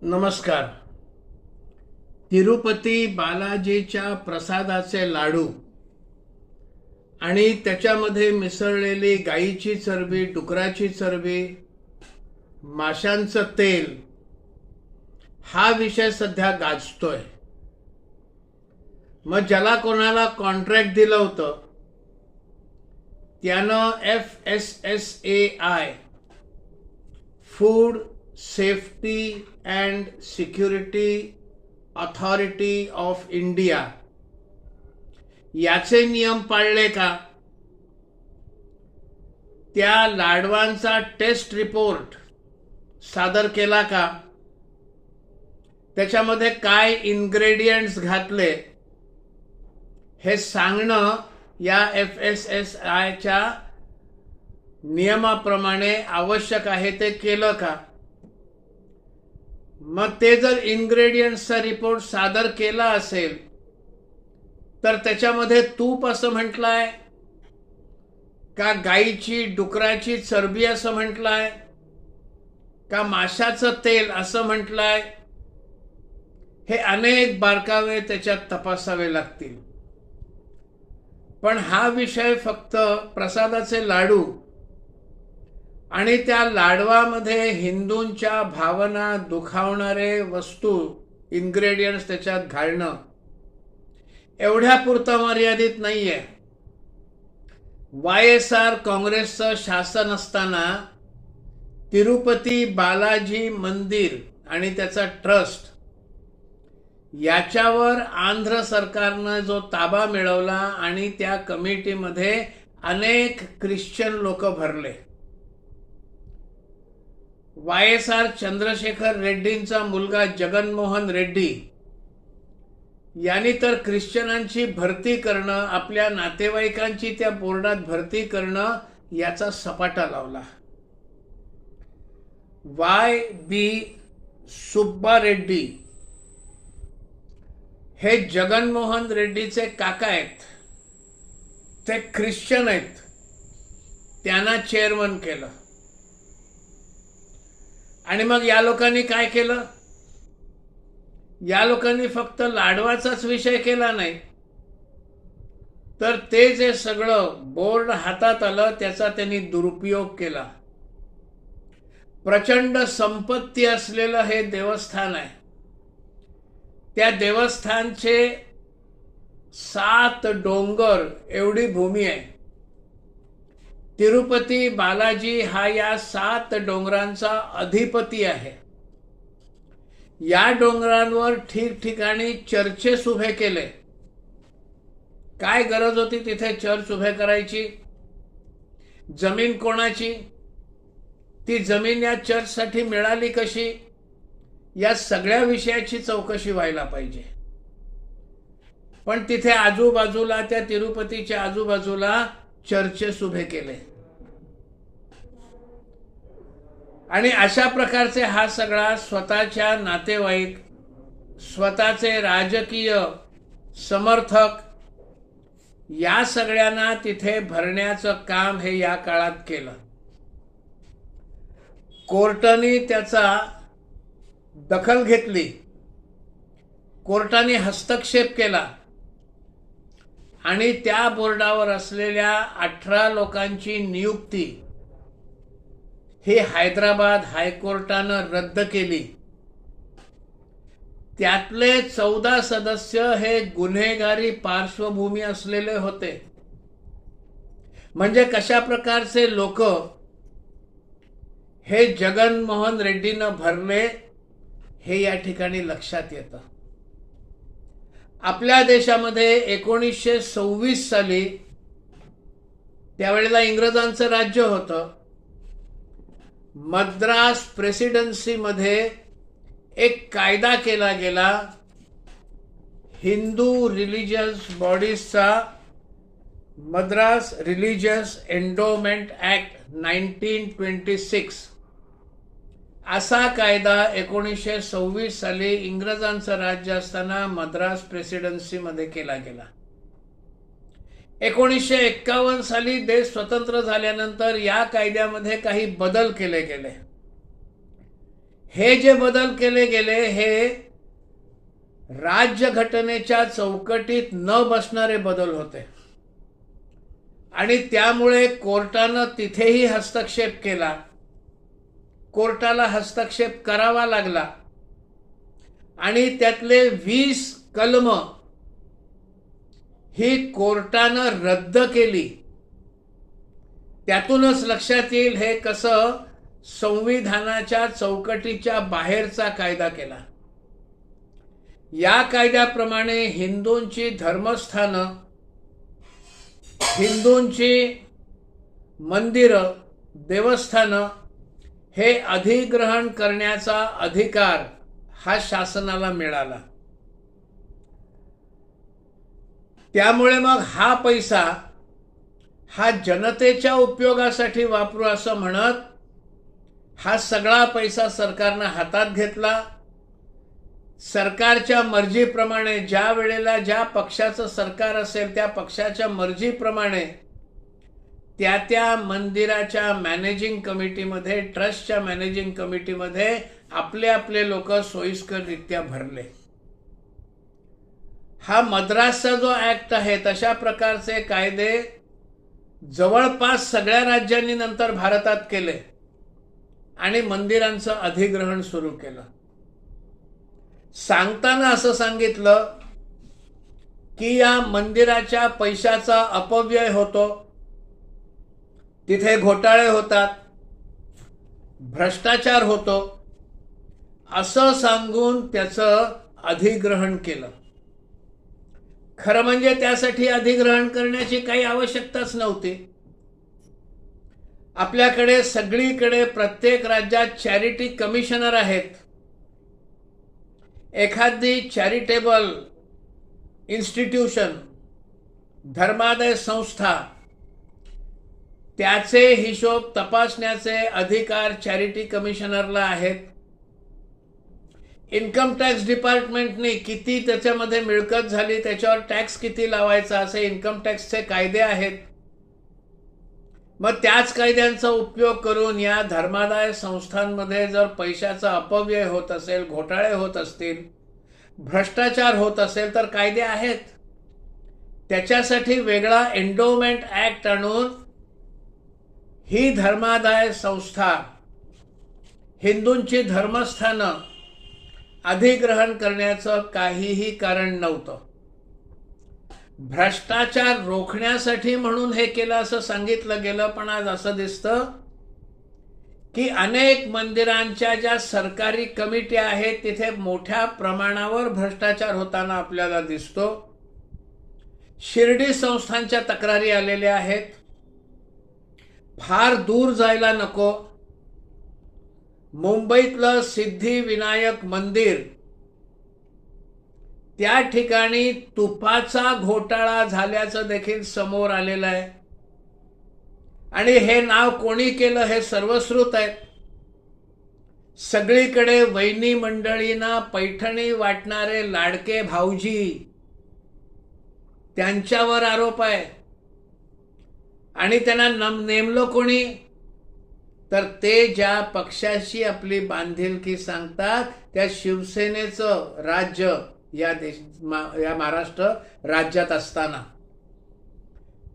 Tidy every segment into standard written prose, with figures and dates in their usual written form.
नमस्कार. तिरुपती बालाजीच्या प्रसादाचे लाडू आणि त्याच्यामध्ये मिसळलेली गाईची चरबी, डुकराची चरबी, माशांचं तेल हा विषय सध्या गाजतोय. मग ज्याला कोणाला कॉन्ट्रॅक्ट दिलं होतं त्यानं FSSAI food safety and security authority of India याचे नियम पाळले का? त्या लाडवांचा टेस्ट रिपोर्ट सादर केला का? त्याच्यामध्ये काय इन्ग्रेडियंट्स घातले हे सांगणं या FSSAIच्या नियमाप्रमाणे आवश्यक आहे. ते केलं का? मग ते जर इन्ग्रेडियंट्सचा रिपोर्ट सादर केला असेल तर त्याच्यामध्ये तूप असं म्हटलंय का, गाईची डुकराची चरबी असं म्हटलंय का, माशाचं तेल असं म्हटलंय, हे अनेक बारकावे त्याच्यात तपासावे लागतील. पण हा विषय फक्त प्रसादाचे लाडू आणि त्या लाडवामध्ये हिंदूंच्या भावना दुखावणारे वस्तू इन्ग्रेडियंट्स त्याच्यात घालणं एवढ्यापुरता मर्यादित नाहीये. YSR काँग्रेसचं शासन असताना तिरुपती बालाजी मंदिर आणि त्याचा ट्रस्ट याच्यावर आंध्र सरकारनं जो ताबा मिळवला आणि त्या कमिटीमध्ये अनेक ख्रिश्चन लोक भरले. YSR चंद्रशेखर रेड्डींचा मुलगा जगनमोहन रेड्डी यांनी तर ख्रिश्चनांची भरती करणं, आपल्या नातेवाईकांची त्या बोर्डात भरती करणं याचा सपाटा लावला. YB सुब्बा रेड्डी हे जगनमोहन रेड्डीचे काका आहेत, ते ख्रिश्चन आहेत, त्यांना चेअरमन केलं. आणि मग या लोकांनी काय केलं? या लोकांनी फक्त लाडवाचाच विषय केला नाही, तर ते जे सगळं बोर्ड हातात आलं त्याचा त्यांनी दुरुपयोग केला. प्रचंड संपत्ती असलेलं हे देवस्थान आहे. त्या देवस्थानचे 7 डोंगर एवढी भूमी आहे. तिरुपती बालाजी हा या 7 डोंगरांचा अधिपती आहे. या डोंगरांवर ठिकठिकाणी चर्चेस उभे केले. काय गरज होती तिथे चर्च उभे करायची? जमीन कोणाची? ती जमीन या चर्चसाठी मिळाली कशी? या सगळ्या विषयाची चौकशी व्हायला पाहिजे. पण तिथे आजूबाजूला, त्या तिरुपतीच्या आजूबाजूला चर्चेस उभे केले. आणि अशा प्रकारचे हा सगळा स्वतःच्या नातेवाईक, स्वतःचे राजकीय समर्थक या सगळ्यांना तिथे भरण्याचं काम हे या काळात केलं. कोर्टाने त्याचा दखल घेतली, कोर्टाने हस्तक्षेप केला आणि त्या बोर्डावर असलेल्या 18 लोकांची नियुक्ती ही हैदराबाद हायकोर्टानं रद्द केली. त्यातले 14 सदस्य हे गुन्हेगारी पार्श्वभूमी असलेले होते. म्हणजे कशा प्रकारचे लोक हे जगनमोहन रेड्डीनं भरले हे या ठिकाणी लक्षात येतं. आपल्या देशामध्ये 1926 साली, त्यावेळेला इंग्रजांचं राज्य होतं, मद्रास प्रेसिडेन्सीमध्ये एक कायदा केला गेला, हिंदू रिलिजियस बॉडीजचा मद्रास रिलिजियस एंडोमेंट ॲक्ट 1926 असा कायदा 1926 साली इंग्रजांचं राज्य असताना मद्रास प्रेसिडेन्सीमध्ये केला गेला. 1951 साली देश स्वतंत्र झाल्यानंतर या कायद्यामध्ये काही बदल केले गेले. हे जे बदल केले गेले हे राज्यघटनेच्या चौकटीत न बसणारे बदल होते आणि त्यामुळे कोर्टानं तिथेही हस्तक्षेप केला, कोर्टाला हस्तक्षेप करावा लागला आणि त्यातले 20 कलम ही कोर्टानं रद्द केली. त्यातूनच लक्षात येईल हे कसं संविधानाच्या चौकटीच्या बाहेरचा कायदा केला. या कायद्याप्रमाणे हिंदूंची धर्मस्थानं, हिंदूंची मंदिरं, देवस्थानं हे अधिग्रहण करण्याचा अधिकार हा शासनाला मिळाला. त्यामुळे मग हा पैसा हा जनतेच्या उपयोगासाठी वापरू असं म्हणत हा सगळा पैसा सरकारनं हातात घेतला. सरकारच्या मर्जीप्रमाणे ज्या वेळेला ज्या पक्षाचं सरकार असेल त्या पक्षाच्या मर्जीप्रमाणे त्या त्या मंदिराच्या मॅनेजिंग कमिटीमध्ये, ट्रस्टच्या मॅनेजिंग कमिटीमध्ये आपले आपले लोक सोयीस्कररित्या भरले. हा मद्रासचा जो ऍक्ट आहे तशा प्रकारचे कायदे जवळपास सगळ्या राज्यांनी नंतर भारतात केले आणि मंदिरांचं अधिग्रहण सुरू केलं. सांगताना असं सांगितलं की या मंदिराच्या पैशाचा अपव्यय होतो, तिथे घोटाळे होतात, भ्रष्टाचार होतो असं सांगून त्याचं अधिग्रहण केलं. खरं म्हणजे त्यासाठी अधिग्रहण करण्याची काही आवश्यकताच नव्हती. आपल्याकडे सगळीकडे प्रत्येक राज्यात चॅरिटी कमिशनर आहेत. एखादी चॅरिटेबल इन्स्टिट्यूशन, धर्मादाय संस्था, त्याचे हिशोब तपासण्याचे अधिकार चॅरिटी कमिशनरला आहेत. इन्कम टॅक्स डिपार्टमेंटने किती त्याच्यामध्ये मिळकत झाली त्याच्यावर टॅक्स किती लावायचा असे इन्कम टॅक्सचे कायदे आहेत. मग त्याच कायद्यांचा उपयोग करून या धर्मादाय संस्थांमध्ये जर पैशाचा अपव्यय होत असेल, घोटाळे होत असतील, भ्रष्टाचार होत असेल तर कायदे आहेत. त्याच्यासाठी वेगळा एंडोमेंट ऍक्ट आणून ही धर्मादाय संस्था, हिंदूंची धर्मस्थानं अधिग्रहण करण्याचं काहीही कारण नव्हतं. भ्रष्टाचार रोखण्यासाठी म्हणून हे केलं असं सांगितलं गेलं. पण आज असं दिसतं की अनेक मंदिरांच्या ज्या सरकारी कमिटी आहेत तिथे मोठ्या प्रमाणावर भ्रष्टाचार होताना आपल्याला दिसतो. शिर्डी संस्थांच्या तक्रारी आलेल्या आहेत. फार दूर जायला नको, मुंबईतलं सिद्धिविनायक मंदिर, त्या ठिकाणी तुपाचा घोटाळा झाल्याचं देखील समोर आलेलं आहे आणि हे नाव कोणी केलं हे सर्वश्रुत आहे. सगळीकडे वैनी मंडळींना पैठणी वाटणारे लाडके भाऊजी, त्यांच्यावर आरोप आहे आणि त्यांना नेमलं कोणी तर ते ज्या पक्षाशी आपली बांधिलकी सांगतात त्या शिवसेनेचं राज्य या महाराष्ट्र राज्यात असताना.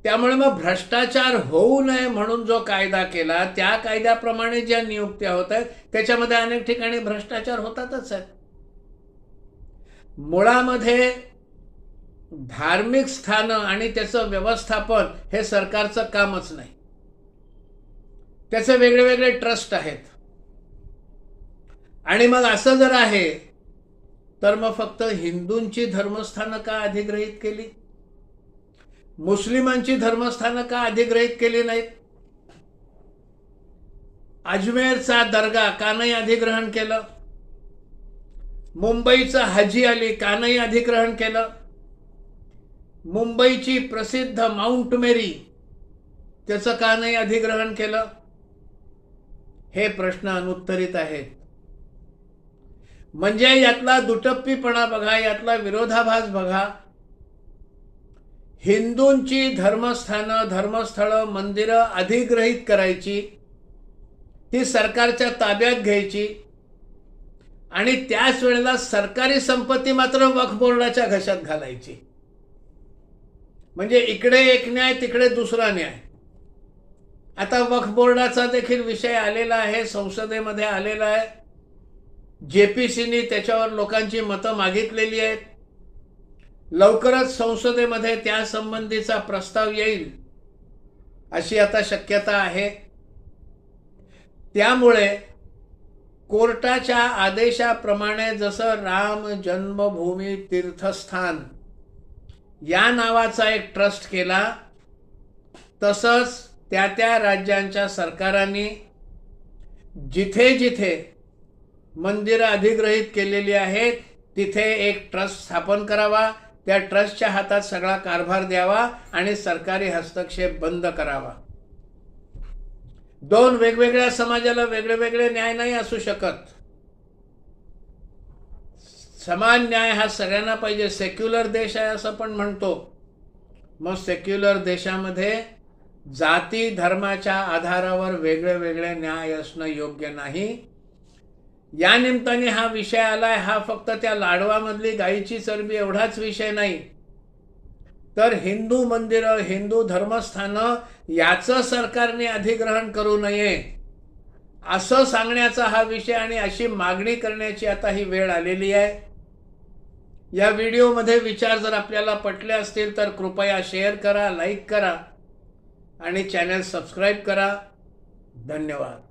त्यामुळे मग भ्रष्टाचार होऊ नये म्हणून जो कायदा केला त्या कायद्याप्रमाणे ज्या नियुक्त्या होत आहेत त्याच्यामध्ये अनेक ठिकाणी भ्रष्टाचार होतातच आहेत. मुळामध्ये धार्मिक स्थानं आणि त्याचं व्यवस्थापन हे सरकारचं कामच नाही. त्याचे वेगळे वेगळे ट्रस्ट आहेत आणि मग असं जर आहे तर मग फक्त हिंदूंची धर्मस्थानं का अधिग्रहित केली, मुस्लिमांची धर्मस्थानं का अधिग्रहित केली नाहीत, अजमेरचा दर्गा का नाही अधिग्रहण केलं, मुंबईचं हाजी अली का नाही अधिग्रहण केलं, मुंबईची प्रसिद्ध माउंट मेरी त्याचं का नाही अधिग्रहण केलं. हे प्रश्न अनुत्तरित आहेत. म्हणजे यातला दुटप्पीपणा बघा, यातला विरोधाभास बघा. हिंदूंची धर्मस्थानं, धर्मस्थळं, मंदिरं अधिग्रहित करायची, ती सरकारच्या ताब्यात घ्यायची आणि त्याच वेळेला सरकारी संपत्ती मात्र वक्फ बोर्डाच्या घशात घालायची. म्हणजे इकडे एक न्याय तिकडे दुसरा न्याय. आता वक्फ बोर्डाचा देखील विषय आलेला आहे, संसदेमध्ये आलेला आहे. जेपीसीनी त्याच्यावर लोकांची मतं मागितलेली आहेत. लवकरच संसदेमध्ये त्या संबंधीचा प्रस्ताव येईल अशी आता शक्यता आहे. त्यामुळे कोर्टाच्या आदेशाप्रमाणे जसं राम जन्मभूमी तीर्थस्थान या नावाचा एक ट्रस्ट केला, तसंच त्या त्या राज्यांच्या सरकारांनी जिथे जिथे मंदिरं अधिग्रहित केलेली आहेत तिथे एक ट्रस्ट स्थापन करावा, त्या ट्रस्टच्या हातात सगळा कारभार द्यावा आणि सरकारी हस्तक्षेप बंद करावा. दोन वेगवेगळ्या समाजाला वेगळे वेगळे न्याय नाही असू शकत. समान न्याय हा सगळ्यांना पाहिजे. सेक्युलर देश आहे असं पण म्हणतो. मग सेक्युलर देशामध्ये जाती धर्माच्या आधारावर वेगळे वेगळे न्याय असणं योग्य नाही. या निमित्ताने हा विषय आलाय. हा फक्त त्या लाडवामधली गायीची चरबी एवढाच विषय नाही, तर हिंदू मंदिरं, हिंदू धर्मस्थानं याचं सरकारने अधिग्रहण करू नये असं सांगण्याचा हा विषय आणि अशी मागणी करण्याची आता ही वेळ आलेली आहे. या व्हिडिओमध्ये विचार जर आपल्याला पटले असतील तर कृपया शेअर करा, लाईक करा आणि चॅनल सबस्क्राईब करा. धन्यवाद.